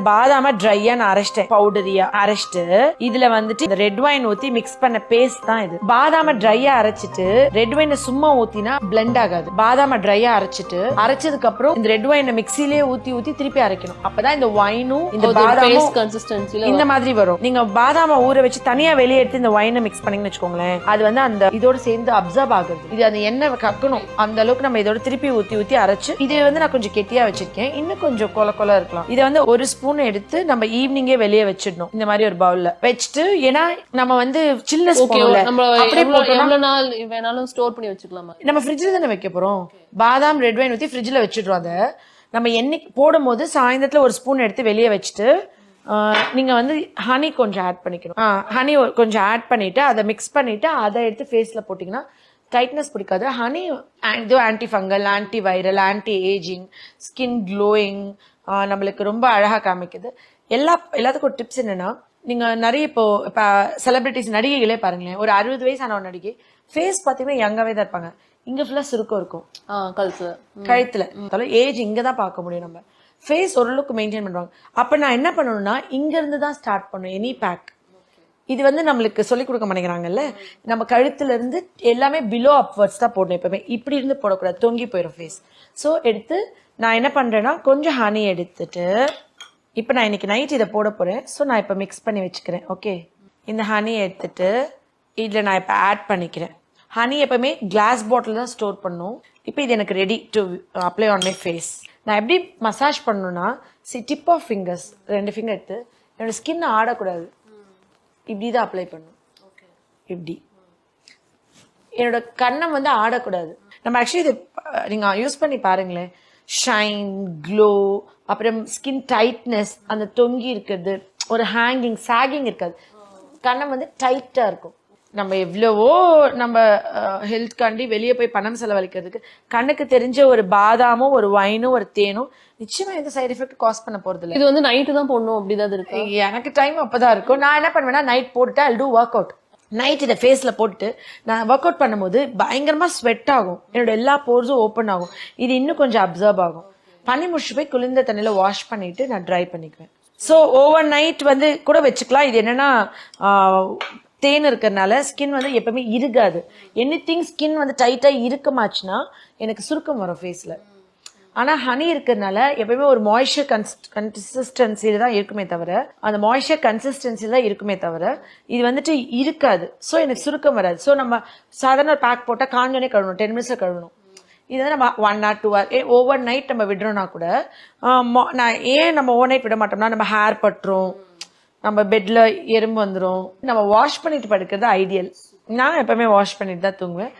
பாதாம ட்ரையா நான் அரைச்சிட்டேன், பவுடரியா அரைச்சிட்டு இதுல வந்துட்டு இந்த ரெட் வைன் ஊத்தி மிக்ஸ் பண்ண பேஸ்ட் தான் இது. பாதாம ட்ரையா அரைச்சிட்டு ரெட் வைனை சும்மா ஊத்தினா பிளெண்ட் ஆகாது. பாதாம ட்ரையா அரைச்சதுக்கு அப்புறம் இந்த ரெட் வைனை மிக்ஸிலேயே ஊத்தி ஊத்தி திருப்பி அரைக்கணும். அப்பதான் இந்த வைனும் இந்த பாதாமும் கன்சிஸ்டன்சில இந்த மாதிரி வரும். நீங்க பாதாம ஊற வச்சு தனியா வெளியே எடுத்து இந்த வைனை மிக்ஸ் பண்ணீங்கன்னு வச்சுக்கோங்களேன், அது வந்து அந்த இதோட சேர்ந்து அப்சர்வ் ஆகுது. இது அந்த எண்ணெய் கக்கணும் அந்த அளவுக்கு நம்ம இதோட திருப்பி ஊத்தி ஊத்தி அரைச்சு. இது வந்து நான் கொஞ்சம் கெட்டியா வச்சிருக்கேன், இன்னும் கொஞ்சம் கொல கொல இருக்கலாம். இதை வந்து ஒரு ஸ்பூன் எடுத்து நம்ம ஈவினிங்கே வெளியே வச்சிடணும் இந்த மாதிரி ஒரு பவுல்ல வச்சுட்டு. ஏன்னா நம்ம வந்து சில்னஸ் எவ்வளவு நாள் வேணாலும் ஸ்டோர் பண்ணி வச்சுக்கலாமா? நம்ம ஃப்ரிட்ஜ்ல தானே வைக்க போறோம். பாதாம் ரெட் வைன் ஊத்தி ஃப்ரிட்ஜ்ல வச்சிடுறோம். அதை நம்ம எண்ணெய் போடும் போது சாயந்தரத்துல ஒரு ஸ்பூன் எடுத்து வெளியே வச்சுட்டு நீங்க வந்து ஹனி கொஞ்சம் ஆட் பண்ணிக்கணும். ஹனி கொஞ்சம் ஆட் பண்ணிட்டு அதை மிக்ஸ் பண்ணிட்டு அதை எடுத்து ஃபேஸ்ல போட்டீங்கன்னா டைட்னஸ் பிடிக்காது. ஹனி இது anti fungal, anti viral, anti ageing, skin glowing, நம்மளுக்கு ரொம்ப அழகா காமிக்குது. எல்லாத்துக்கும் ஒரு டிப்ஸ் என்னன்னா, நீங்க நிறைய இப்போ செலிபிரிட்டிஸ் நடிகைகளே பாருங்களேன், ஒரு 60 வயசான ஒரு நடிகை ஃபேஸ் பாத்தீங்கன்னா யங்காவே தான் இருப்பாங்க. இங்க ஃபுல்லா சுருக்கம் இருக்கும் கழுத்துல, ஏஜ் இங்கதான் பார்க்க முடியும். நம்ம ஃபேஸ் ஓரளவுக்கு மெயின்டைன் பண்றாங்க. அப்ப நான் என்ன பண்ணணும்னா இங்க இருந்து தான் ஸ்டார்ட் பண்ணும் எனி பேக். இது வந்து நம்மளுக்கு சொல்லிக் கொடுக்க மாட்டேங்கிறாங்கல்ல. நம்ம கழுத்துல இருந்து எல்லாமே பிலோ அப்வர்ட்ஸ் தான் போடணும். எப்பவுமே இப்படி இருந்து போடக்கூடாது, தொங்கி போயிடும் ஃபேஸ். ஸோ எடுத்து நான் என்ன பண்றேன்னா கொஞ்சம் ஹனி எடுத்துட்டு இப்போ நான் இன்னைக்கு நைட் இதை போட போறேன். ஸோ நான் இப்போ மிக்ஸ் பண்ணி வச்சுக்கிறேன். ஓகே, இந்த ஹனி எடுத்துட்டு இதில் நான் இப்போ ஆட் பண்ணிக்கிறேன். ஹனி எப்பவுமே கிளாஸ் பாட்டில் தான் ஸ்டோர் பண்ணும். இப்போ இது எனக்கு ready to apply on my face. நான் எப்படி மசாஜ் பண்ணணும்னா டிப் ஆஃப் ஃபிங்கர்ஸ் 2 ஃபிங்கர் எடுத்து என்னோட ஸ்கின் ஆடக்கூடாது, இப்படிதான் அப்ளை பண்ணும். இப்படி என்னோட கண்ணம் வந்து ஆடக்கூடாது. நம்ம ஆக்சுவலி இது நீங்க யூஸ் பண்ணி பாருங்களேன், ஷைன், க்ளோ, அப்புறம் ஸ்கின் டைட்னஸ், அந்த தொங்கி இருக்கிறது, ஒரு ஹேங்கிங் சாகிங் இருக்காது. கண்ணம் வந்து டைட்டா இருக்கும். நம்ம எவ்வளவோ நம்ம ஹெல்த்காண்டி வெளியே போய் பணம் செலவழிக்கிறதுக்கு கண்ணுக்கு தெரிஞ்ச ஒரு பாதாமும் ஒரு வைனும் ஒரு தேனும் நிச்சயமா எந்த சைடு எஃபெக்ட் காஸ் பண்ண போறது இல்லை. இது வந்து நைட்டு தான் போடணும் அப்படிதான் இருக்கு. எனக்கு டைம் அப்பதான் இருக்கும். நான் என்ன பண்ணுவேன்னா நைட் போட்டுட்டு ஐ டூ ஒர்க் அவுட். நைட் இதை ஃபேஸ்ல போட்டுட்டு நான் ஒர்க் அவுட் பண்ணும்போது பயங்கரமா ஸ்வெட் ஆகும், என்னோட எல்லா போர்ஸும் ஓப்பன் ஆகும், இது இன்னும் கொஞ்சம் அப்சர்வ் ஆகும். பண்ணி முடிச்சு போய் குளிர்ந்த தண்ணியில வாஷ் பண்ணிட்டு நான் ட்ரை பண்ணிக்குவேன். ஸோ ஓவர் நைட் வந்து கூட வச்சுக்கலாம். இது என்னன்னா தேன் இருக்கிறதுனால ஸ்கின் வந்து எப்பவுமே இருக்காது. எனிதிங் ஸ்கின் வந்து டைட்டா இருக்கமாச்சுன்னா எனக்கு சுருக்கம் வரும் ஃபேஸ்ல. ஆனா ஹனி இருக்கிறதுனால எப்பயுமே ஒரு மாய்ஸ்சர் கன்சிஸ்டன்சில தான் இருக்குமே தவிர, அந்த மாய்ஸ்சர் கன்சிஸ்டன்சில தான் இருக்குமே தவிர இது வந்துட்டு இருக்காது. ஸோ எனக்கு சுருக்கம் வராது. ஸோ நம்ம சாதாரண பேக் போட்டால் காஞ்சோடனே கழுவணும், 10 மினிட்ஸ்ல கழுவணும். இது வந்து நம்ம 1 or 2 hours ஓவர் நைட் நம்ம விடுறோம்னா கூட நான் ஏன் நம்ம ஓவர் நைட் விட மாட்டோம்னா நம்ம ஹேர் பட்டுரும், நம்ம பெட்ல எறும்பு வந்துடும். நம்ம வாஷ் பண்ணிட்டு படுக்கிறது ஐடியல். நான் எப்பவுமே வாஷ் பண்ணிட்டு தான் தூங்குவேன்.